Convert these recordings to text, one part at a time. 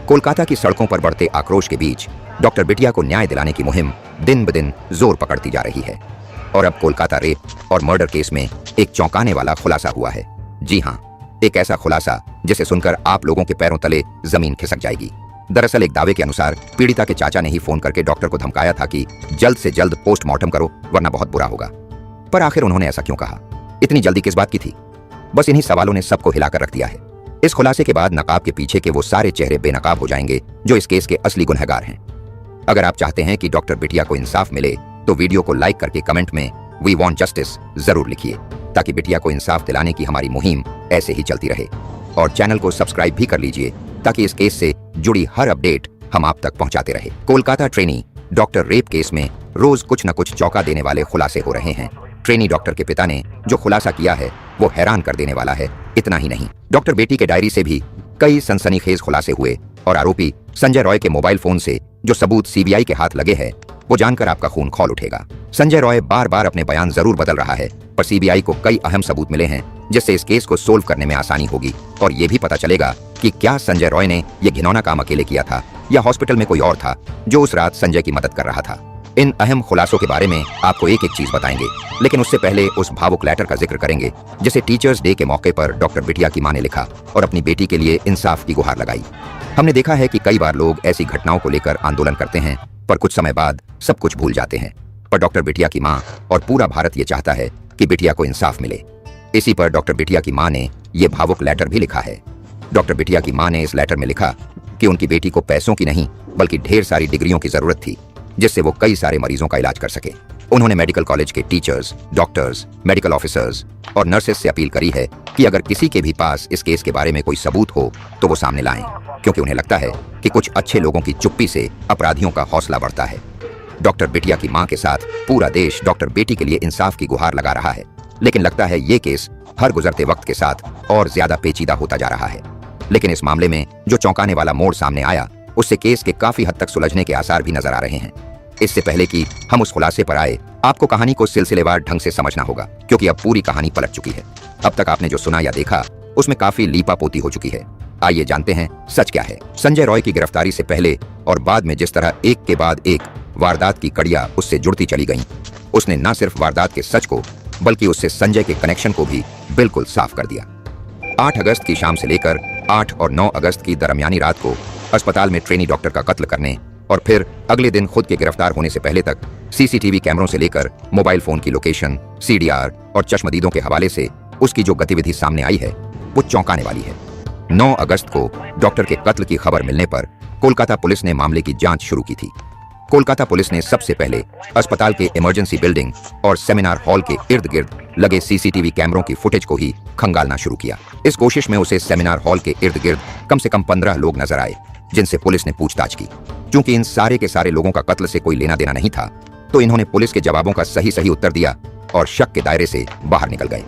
कोलकाता की सड़कों पर बढ़ते आक्रोश के बीच डॉक्टर बिटिया को न्याय दिलाने की मुहिम दिन ब दिन जोर पकड़ती जा रही है और अब कोलकाता रेप और मर्डर केस में एक चौंकाने वाला खुलासा हुआ है। जी हाँ, एक ऐसा खुलासा जिसे सुनकर आप लोगों के पैरों तले जमीन खिसक जाएगी। दरअसल एक दावे के अनुसार पीड़िता के चाचा ने ही फोन करके डॉक्टर को धमकाया था कि जल्द से जल्द पोस्टमार्टम करो वरना बहुत बुरा होगा। पर आखिर उन्होंने ऐसा क्यों कहा? इतनी जल्दी किस बात की थी? बस इन्हीं सवालों ने सबको हिलाकर रख दिया है। इस खुलासे के बाद नकाब के पीछे के वो सारे चेहरे बेनकाब हो जाएंगे जो इस केस के असली गुनहगार हैं। अगर आप चाहते हैं कि डॉक्टर बिटिया को इंसाफ मिले तो वीडियो को लाइक करके कमेंट में वी वांट जस्टिस जरूर लिखिए, ताकि बिटिया को इंसाफ दिलाने की हमारी मुहिम ऐसे ही चलती रहे। और चैनल को सब्सक्राइब भी कर लीजिए ताकि इस केस से जुड़ी हर अपडेट हम आप तक पहुंचाते रहे। Kolkata trainee doctor rape case में रोज कुछ न कुछ चौंका देने वाले खुलासे हो रहे हैं। ट्रेनी डॉक्टर के पिता ने जो खुलासा किया है वो हैरान कर देने वाला है। इतना ही नहीं, डॉक्टर बेटी के डायरी से भी कई सनसनीखेज खुलासे हुए और आरोपी संजय रॉय के मोबाइल फोन से जो सबूत सीबीआई के हाथ लगे हैं वो जानकर आपका खून खौल उठेगा। संजय रॉय बार बार अपने बयान जरूर बदल रहा है, पर सीबीआई को कई अहम सबूत मिले हैं जिससे इस केस को सोल्व करने में आसानी होगी और ये भी पता चलेगा कि क्या संजय रॉय ने यह घिनौना काम अकेले किया था या हॉस्पिटल में कोई और था जो उस रात संजय की मदद कर रहा था। इन अहम खुलासों के बारे में आपको एक एक चीज बताएंगे, लेकिन उससे पहले उस भावुक लेटर का जिक्र करेंगे जिसे टीचर्स डे के मौके पर डॉक्टर बिटिया की मां ने लिखा और अपनी बेटी के लिए इंसाफ की गुहार लगाई। हमने देखा है कि कई बार लोग ऐसी घटनाओं को लेकर आंदोलन करते हैं पर कुछ समय बाद सब कुछ भूल जाते हैं, पर डॉक्टर बिटिया की मां और पूरा भारत ये चाहता है कि बिटिया को इंसाफ मिले। इसी पर डॉक्टर बिटिया की मां ने ये भावुक लेटर भी लिखा है। डॉक्टर बिटिया की मां ने इस लेटर में लिखा कि उनकी बेटी को पैसों की नहीं बल्कि ढेर सारी डिग्रियों की जरूरत थी जिससे वो कई सारे मरीजों का इलाज कर सके। उन्होंने मेडिकल कॉलेज के टीचर्स, डॉक्टर्स, मेडिकल ऑफिसर्स और नर्सेस से अपील करी है कि अगर किसी के भी पास इस केस के बारे में कोई सबूत हो तो वो सामने लाएं, क्योंकि उन्हें लगता है कि कुछ अच्छे लोगों की चुप्पी से अपराधियों का हौसला बढ़ता है। डॉक्टर बिटिया की मां के साथ पूरा देश डॉक्टर बेटी के लिए इंसाफ की गुहार लगा रहा है, लेकिन लगता है ये केस हर गुजरते वक्त के साथ और ज्यादा पेचीदा होता जा रहा है। लेकिन इस मामले में जो चौंकाने वाला मोड़ सामने आया उससे केस के काफी हद तक सुलझने के आसार भी नजर आ रहे हैं। इससे पहले कि हम उस खुलासे पर आए, आपको कहानी को सिलसिलेवार ढंग से समझना होगा, क्योंकि अब पूरी कहानी पलट चुकी है। अब तक आपने जो सुना या देखा उसमें काफी लीपापोती हो चुकी है। आइए जानते हैं सच क्या है। संजय रॉय की गिरफ्तारी से पहले और बाद में जिस तरह एक के बाद एक वारदात की कड़ियां उससे जुड़ती चली गईं, उसने न सिर्फ वारदात के सच को बल्कि उससे संजय के कनेक्शन को भी बिल्कुल साफ कर दिया। 8 अगस्त की शाम से लेकर 8 और 9 अगस्त की दरमियानी रात को अस्पताल में ट्रेनी डॉक्टर का कत्ल करने और फिर अगले दिन खुद के गिरफ्तार होने से पहले तक सीसीटीवी कैमरों से लेकर मोबाइल फोन की लोकेशन, सीडीआर और चश्मदीदों के हवाले से उसकी जो गतिविधि सामने आई है वो चौंकाने वाली है। 9 अगस्त को डॉक्टर के कत्ल की खबर मिलने पर कोलकाता पुलिस ने मामले की जांच शुरू की थी। कोलकाता पुलिस ने सबसे पहले अस्पताल के इमरजेंसी बिल्डिंग और सेमिनार हॉल के इर्द गिर्द लगे सीसीटीवी कैमरों की फुटेज को ही खंगालना शुरू किया। इस कोशिश में उसे सेमिनार हॉल के इर्द गिर्द कम से कम 15 लोग नजर आए जिनसे पुलिस ने पूछताछ की। क्योंकि इन सारे के सारे लोगों का कत्ल से कोई लेना देना नहीं था, तो इन्होंने पुलिस के जवाबों का सही सही उत्तर दिया और शक के दायरे से बाहर निकल गए।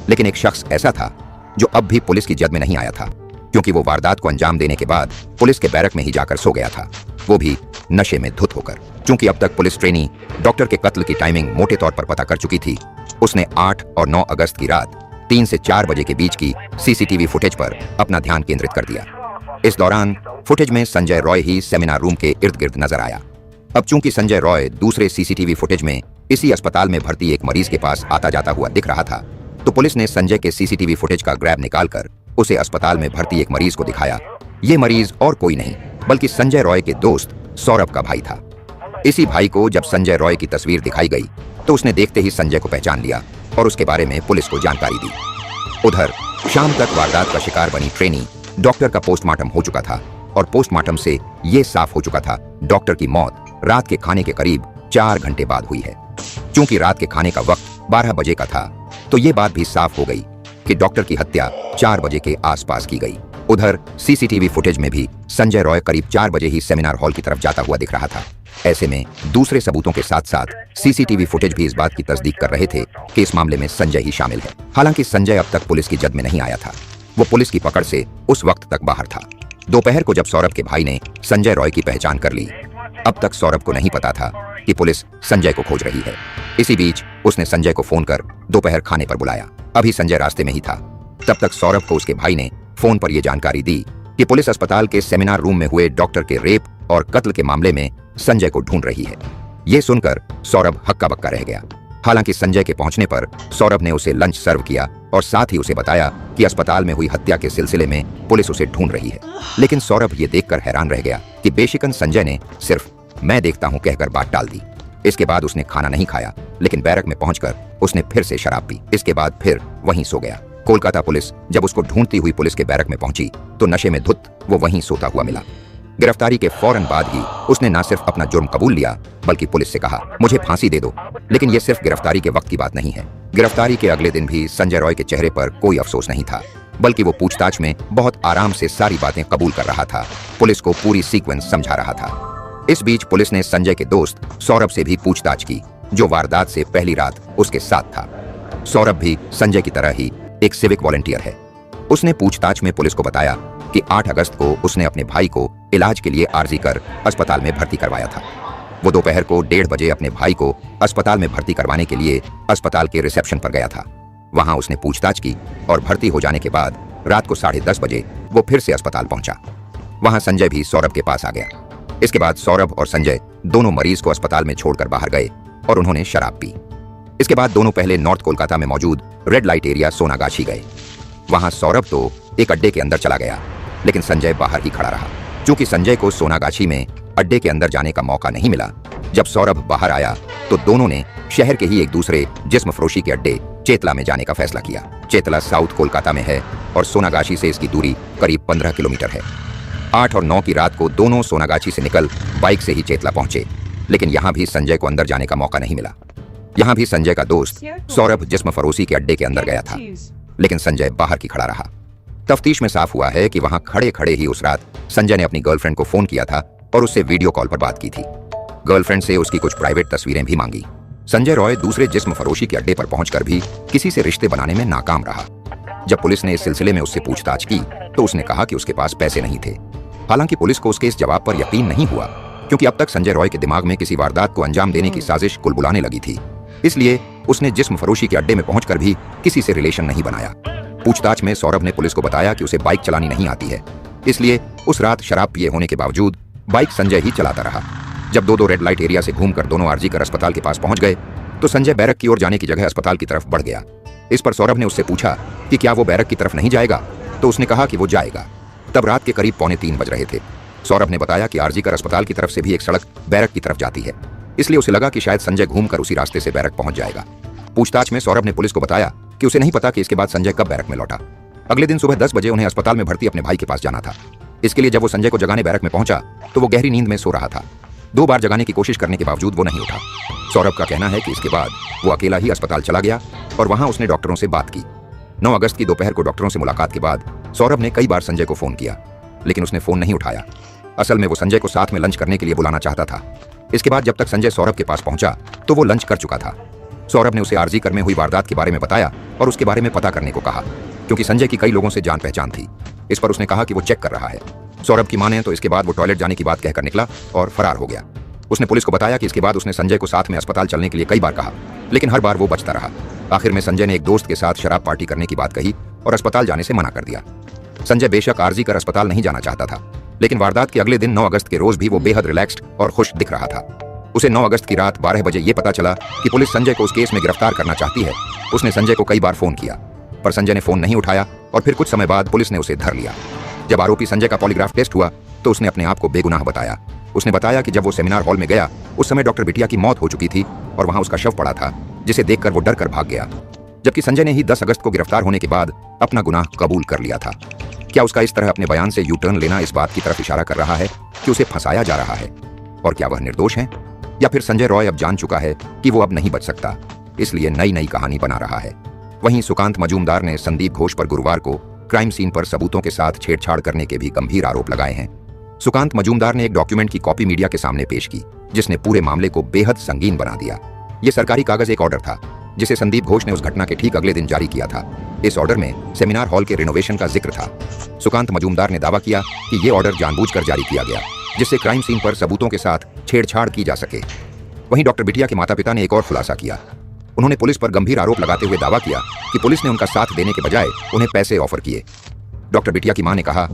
लेकिन एक शख्स ऐसा था जो अब भी पुलिस की जद में नहीं आया था, क्योंकि वो वारदात को अंजाम देने के बाद पुलिस के बैरक में ही जाकर सो गया था, वो भी नशे में धुत होकर। क्योंकि अब तक पुलिस ट्रेनी डॉक्टर के कत्ल की टाइमिंग मोटे तौर पर पता कर चुकी थी, उसने 8 और 9 अगस्त की रात 3 से 4 बजे के बीच की सीसीटीवी फुटेज पर अपना ध्यान केंद्रित कर दिया। इस दौरान फुटेज में संजय रॉय ही सेमिनार रूम के इर्द गिर्द नजर आया। अब चूंकि संजय रॉय दूसरे सीसीटीवी फुटेज में इसी अस्पताल में भर्ती एक मरीज के पास आता जाता हुआ दिख रहा था, तो पुलिस ने संजय के सीसीटीवी फुटेज का ग्रैब निकालकर उसे अस्पताल में भर्ती एक मरीज को दिखाया। ये मरीज और कोई नहीं बल्कि संजय रॉय के दोस्त सौरभ का भाई था। इसी भाई को जब संजय रॉय की तस्वीर दिखाई गई तो उसने देखते ही संजय को पहचान लिया और उसके बारे में पुलिस को जानकारी दी। उधर शाम तक वारदात का शिकार बनी ट्रेनी डॉक्टर का पोस्टमार्टम हो चुका था और पोस्टमार्टम से यह साफ हो चुका था डॉक्टर की मौत रात के खाने के करीब 4 घंटे बाद हुई है। क्योंकि रात के खाने का वक्त 12 बजे का था, तो ये बात भी साफ हो गई कि डॉक्टर की हत्या 4 बजे के आसपास की गई। उधर सीसीटीवी फुटेज में भी संजय रॉय करीब 4 बजे ही सेमिनार हॉल की तरफ जाता हुआ दिख रहा था। ऐसे में दूसरे सबूतों के साथ साथ सीसीटीवी फुटेज भी इस बात की तस्दीक कर रहे थे कि इस मामले में संजय ही शामिल है। हालांकि संजय अब तक पुलिस की जद में नहीं आया था, वो पुलिस की पकड़ से उस वक्त तक बाहर था। दोपहर को जब सौरभ के भाई ने संजय रॉय की पहचान कर ली, अब तक सौरभ को नहीं पता था कि पुलिस संजय को खोज रही है। इसी बीच उसने संजय को फोन कर दोपहर खाने पर बुलाया। अभी संजय रास्ते में ही था। तब तक सौरभ को उसके भाई ने फोन पर यह जानकारी दी कि पुलिस अस्पताल के सेमिनार रूम में हुए डॉक्टर के रेप और कत्ल के मामले में संजय को ढूंढ रही है। यह सुनकर सौरभ हक्का बक्का रह गया। हालांकि संजय के पहुंचने पर सौरभ ने उसे लंच सर्व किया और साथ ही उसे बताया कि अस्पताल में हुई हत्या के सिलसिले में पुलिस उसे ढूंढ रही है। लेकिन सौरभ ये देखकर हैरान रह गया कि बेशिकन संजय ने सिर्फ मैं देखता हूं कहकर बात टाल दी। इसके बाद उसने खाना नहीं खाया, लेकिन बैरक में पहुंचकर उसने फिर से शराब पी। इसके बाद फिर वहीं सो गया। कोलकाता पुलिस जब उसको ढूंढती हुई पुलिस के बैरक में पहुंची तो नशे में धुत वो वहीं सोता हुआ मिला। गिरफ्तारी के फौरन बाद ही उसने न सिर्फ अपना जुर्म कबूल लिया बल्कि पुलिस से कहा, मुझे फांसी दे दो। लेकिन यह सिर्फ गिरफ्तारी के वक्त की बात नहीं है। गिरफ्तारी के अगले दिन भी संजय रॉय के चेहरे पर कोई अफसोस नहीं था, बल्कि वो पूछताछ में बहुत आराम से सारी बातें कबूल कर रहा था, पुलिस को पूरी सीक्वेंस समझा रहा था। इस बीच पुलिस ने संजय के दोस्त सौरभ से भी पूछताछ की, जो वारदात से पहली रात उसके साथ था। सौरभ भी संजय की तरह ही एक सिविक वॉलंटियर है। उसने पूछताछ में पुलिस को बताया कि 8 अगस्त को उसने अपने भाई को इलाज के लिए आर्जी कर अस्पताल में भर्ती करवाया था। वो दोपहर को 1:30 बजे अपने भाई को अस्पताल में भर्ती करवाने के लिए अस्पताल के रिसेप्शन पर गया था। वहां उसने पूछताछ की और भर्ती हो जाने के बाद रात को 10:30 बजे वो फिर से अस्पताल पहुंचा। वहां संजय भी सौरभ के पास आ गया। इसके बाद सौरभ और संजय दोनों मरीज को अस्पताल में छोड़कर बाहर गए और उन्होंने शराब पी। इसके बाद दोनों पहले नॉर्थ कोलकाता में मौजूद रेड लाइट एरिया सोनागाछी गए। वहां सौरभ तो एक अड्डे के अंदर चला गया, लेकिन संजय बाहर ही खड़ा रहा। क्योंकि संजय को सोनागाछी में अड्डे के अंदर जाने का मौका नहीं मिला, जब सौरभ बाहर आया तो दोनों ने शहर के ही एक दूसरे जिस्म फरोशी के अड्डे चेतला में जाने का फैसला किया। चेतला साउथ कोलकाता में है और सोनागाछी से इसकी दूरी करीब 15 किलोमीटर है। 8 और 9 की रात को दोनों सोनागाछी से निकल बाइक से ही चेतला पहुंचे, लेकिन यहां भी संजय को अंदर जाने का मौका नहीं मिला। यहां भी संजय का दोस्त सौरभ जिस्म फरोशी के अड्डे के अंदर गया था, लेकिन संजय बाहर की खड़ा रहा। तफ्तीश में साफ हुआ है कि वहां खड़े खड़े ही उस रात संजय ने अपनी गर्लफ्रेंड को फोन किया था और उससे वीडियो कॉल पर बात की थी। गर्लफ्रेंड से उसकी कुछ प्राइवेट तस्वीरें भी मांगी। संजय रॉय दूसरे जिस्म फरोशी के अड्डे पर पहुंचकर भी किसी से रिश्ते बनाने में नाकाम रहा। जब पुलिस ने इस सिलसिले में उससे पूछताछ की तो उसने कहा कि उसके पास पैसे नहीं थे। हालांकि पुलिस को उसके इस जवाब पर यकीन नहीं हुआ, क्योंकि अब तक संजय रॉय के दिमाग में किसी वारदात को अंजाम देने की साजिश कुलबुलाने लगी थी। इसलिए उसने जिस्म फरोशी के अड्डे में पहुंचकर भी किसी से रिलेशन नहीं बनाया। पूछताछ में सौरभ ने पुलिस को बताया कि उसे बाइक चलानी नहीं आती है, इसलिए उस रात शराब पिए होने के बावजूद बाइक संजय ही चलाता रहा। जब दो रेड लाइट एरिया से घूमकर दोनों आरजी कर अस्पताल के पास पहुंच गए तो संजय बैरक की ओर जाने की जगह अस्पताल की तरफ बढ़ गया। इस पर सौरभ ने उससे पूछा कि क्या वो बैरक की तरफ नहीं जाएगा, तो उसने कहा कि वो जाएगा। तब रात के करीब 2:45 बज रहे थे। सौरभ ने बताया कि आरजी कर अस्पताल की तरफ से भी एक सड़क बैरक की तरफ जाती है, इसलिए उसे लगा कि शायद संजय घूमकर उसी रास्ते से बैरक पहुंच जाएगा। पूछताछ में सौरभ ने पुलिस को बताया कि उसे नहीं पता कि इसके बाद संजय कब बैरक में लौटा। अगले दिन सुबह 10 बजे उन्हें अस्पताल में भर्ती अपने भाई के पास जाना था। इसके लिए जब वो संजय को जगाने बैरक में पहुंचा तो वो गहरी नींद में सो रहा था। 2 बार जगाने की कोशिश करने के बावजूद वो नहीं उठा। सौरभ का कहना है कि इसके बाद वो अकेला ही अस्पताल चला गया और वहां उसने डॉक्टरों से बात की। 9 अगस्त की दोपहर को डॉक्टरों से मुलाकात के बाद सौरभ ने कई बार संजय को फोन किया, लेकिन उसने फोन नहीं उठाया। असल में वो संजय को साथ में लंच करने के लिए बुलाना चाहता था। इसके बाद जब तक संजय सौरभ के पास पहुंचा तो वो लंच कर चुका था। सौरभ ने उसे आरजी कर में हुई वारदात के बारे में बताया और उसके बारे में पता करने को कहा, क्योंकि संजय की कई लोगों से जान पहचान थी। इस पर उसने कहा कि वो चेक कर रहा है। सौरभ की माने तो इसके बाद वो टॉयलेट जाने की बात कहकर निकला और फरार हो गया। उसने पुलिस को बताया कि इसके बाद उसने संजय को साथ में अस्पताल चलने के लिए कई बार कहा, लेकिन हर बार वो बचता रहा। आखिर में संजय ने एक दोस्त के साथ शराब पार्टी करने की बात कही और अस्पताल जाने से मना कर दिया। संजय बेशक आरजी कर अस्पताल नहीं जाना चाहता था, लेकिन वारदात के अगले दिन 9 अगस्त के रोज भी वो बेहद रिलैक्स्ड और खुश दिख रहा था। उसे 9 अगस्त की रात 12 बजे ये पता चला कि पुलिस संजय को उस केस में गिरफ्तार करना चाहती है। उसने संजय को कई बार फोन किया, पर संजय ने फोन नहीं उठाया और फिर कुछ समय बाद पुलिस ने उसे धर लिया। जब आरोपी संजय का पॉलीग्राफ टेस्ट हुआ तो उसने अपने आप को बेगुनाह बताया। उसने बताया कि जब वो सेमिनार हॉल में गया उस समय डॉक्टर बिटिया की मौत हो चुकी थी और वहां उसका शव पड़ा था, जिसे देखकर वो डर कर भाग गया। जबकि संजय ने ही 10 अगस्त को गिरफ्तार होने के बाद अपना गुनाह कबूल कर लिया था। क्या उसका इस तरह अपने बयान से यू टर्न लेना इस बात की तरफ इशारा कर रहा है कि उसे फंसाया जा रहा है? और क्या वह निर्दोष है, या फिर संजय रॉय अब जान चुका है कि वो अब नहीं बच सकता, इसलिए नई नई कहानी बना रहा है? वहीं सुकांत मजूमदार ने संदीप घोष पर गुरुवार को क्राइम सीन पर सबूतों के साथ छेड़छाड़ करने के भी गंभीर आरोप लगाए हैं। सुकांत मजूमदार ने एक डॉक्यूमेंट की कॉपी मीडिया के सामने पेश की, जिसने पूरे मामले को बेहद संगीन बना दिया। यह सरकारी कागज एक ऑर्डर था, जिसे संदीप घोष ने उस घटना के ठीक अगले दिन जारी किया था। इस ऑर्डर में सेमिनार हॉल के रिनोवेशन का जिक्र था। सुकांत मजूमदार ने दावा किया कि यह ऑर्डर जानबूझकर जारी किया गया, जिससे क्राइम सीन पर सबूतों के साथ छेड़छाड़ की जा सके। वहीं डॉक्टर बिटिया के माता पिता ने एक और खुलासा किया। उन्होंने पुलिस पर गंभीर आरोप लगाते हुए दावा किया कि पुलिस ने उनका साथ देने के बजाय उन्हें पैसे ऑफर किए। डॉक्टर बिटिया की मां ने कहा,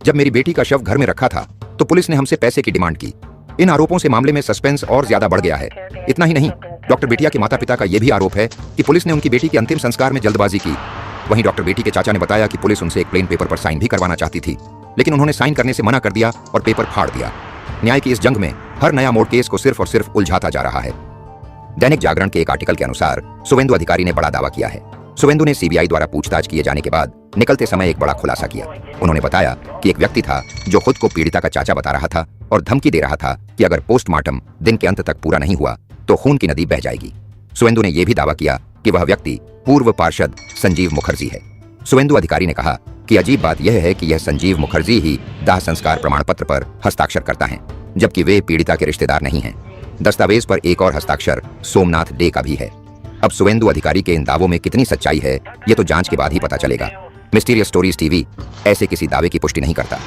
जब मेरी बेटी का शव घर में रखा था तो पुलिस ने हमसे पैसे की डिमांड की। इन आरोपों से मामले में सस्पेंस और ज्यादा बढ़ गया है। इतना ही नहीं, डॉक्टर बिटिया के माता पिता का यह भी आरोप है कि पुलिस ने उनकी बेटी के अंतिम संस्कार में जल्दबाजी की। वहीं डॉक्टर बेटी के चाचा ने बताया कि पुलिस उनसे एक प्लेन पेपर पर साइन भी करवाना चाहती थी, लेकिन उन्होंने साइन करने से मना कर दिया और पेपर फाड़ दिया। न्याय की इस जंग में हर नया मोड़ केस को सिर्फ और सिर्फ उलझाता जा रहा है। दैनिक जागरण के एक आर्टिकल के अनुसार शुवेंदु अधिकारी ने बड़ा दावा किया है। शुवेंदु ने सीबीआई द्वारा पूछताछ किए जाने के बाद निकलते समय एक बड़ा खुलासा किया। उन्होंने बताया कि एक व्यक्ति था जो खुद को पीड़िता का चाचा बता रहा था और धमकी दे रहा था कि अगर पोस्टमार्टम दिन के अंत तक पूरा नहीं हुआ तो खून की नदी बह जाएगी। शुवेंदु ने यह भी दावा किया कि वह व्यक्ति पूर्व पार्षद संजीव मुखर्जी है। शुवेंदु अधिकारी ने कहा कि अजीब बात यह है कि यह संजीव मुखर्जी ही दाह संस्कार प्रमाण पत्र पर हस्ताक्षर करता है, जबकि वे पीड़िता के रिश्तेदार नहीं हैं। दस्तावेज पर एक और हस्ताक्षर सोमनाथ डे का भी है। अब शुवेंदु अधिकारी के इन दावों में कितनी सच्चाई है, ये तो जांच के बाद ही पता चलेगा। मिस्टीरियस स्टोरीज टीवी ऐसे किसी दावे की पुष्टि नहीं करता।